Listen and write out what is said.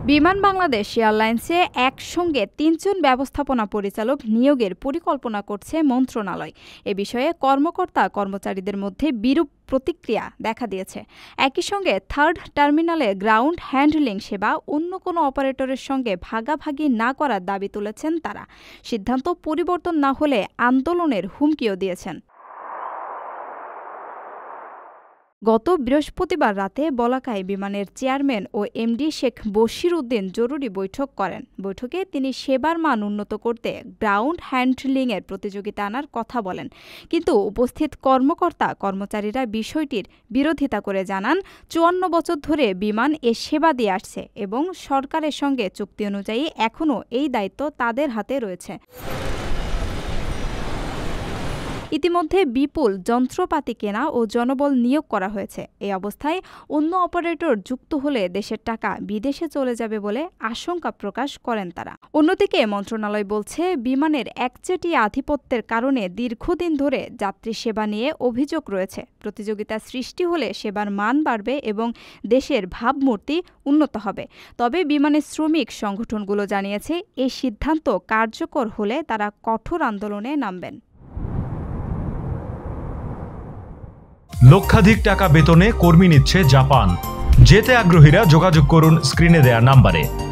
বিমান বাংলাদেশ এয়ারলাইন্সে একসঙ্গে ৩ জন ব্যবস্থাপনা পরিচালক নিয়োগের পরিকল্পনা করছে মন্ত্রণালয়। এ বিষয়ে কর্মকর্তা-কর্মচারীদের মধ্যে বিরূপ প্রতিক্রিয়া দেখা দিয়েছে। একই সঙ্গে থার্ড টার্মিনালে গ্রাউন্ড হ্যান্ডলিং সেবা অন্য কোনো অপারেটরের সঙ্গে ভাগাভাগি না করার দাবি তুলেছেন তারা। সিদ্ধান্ত পরিবর্তন না হলে আন্দোলনের হুমকিও দিয়েছেন। গত বৃহস্পতিবার রাতে বলাকায় বিমানের চেয়ারম্যান ও এমডি শেখ বশির উদ্দিন জরুরি বৈঠক করেন। বৈঠকে তিনি সেবার মান উন্নত করতে গ্রাউন্ড হ্যান্ডলিংয়ের প্রতিযোগিতা আনার কথা বলেন। কিন্তু উপস্থিত কর্মকর্তা-কর্মচারীরা বিষয়টির বিরোধিতা করে জানান, ৫৪ বছর ধরে বিমান এ সেবা দিয়ে আসছে এবং সরকারের সঙ্গে চুক্তি অনুযায়ী এখনও এই দায়িত্ব তাদের হাতে রয়েছে। ইতিমধ্যে বিপুল যন্ত্রপাতি কেনা ও জনবল নিয়োগ করা হয়েছে। এই অবস্থায় অন্য অপারেটর যুক্ত হলে দেশের টাকা বিদেশে চলে যাবে বলে আশঙ্কা প্রকাশ করেন তারা। অন্যদিকে মন্ত্রণালয় বলছে, বিমানের একচেটিয়া আধিপত্যের কারণে দীর্ঘদিন ধরে যাত্রী সেবা নিয়ে অভিযোগ রয়েছে। প্রতিযোগিতা সৃষ্টি হলে সেবার মান বাড়বে এবং দেশের ভাবমূর্তি উন্নত হবে। তবে বিমানের শ্রমিক সংগঠনগুলো জানিয়েছে, এই সিদ্ধান্ত কার্যকর হলে তারা কঠোর আন্দোলনে নামবেন। লক্ষাধিক টাকা বেতনে কর্মী নিচ্ছে জাপান। যেতে আগ্রহীরা যোগাযোগ করুন স্ক্রিনে দেয়া নাম্বারে।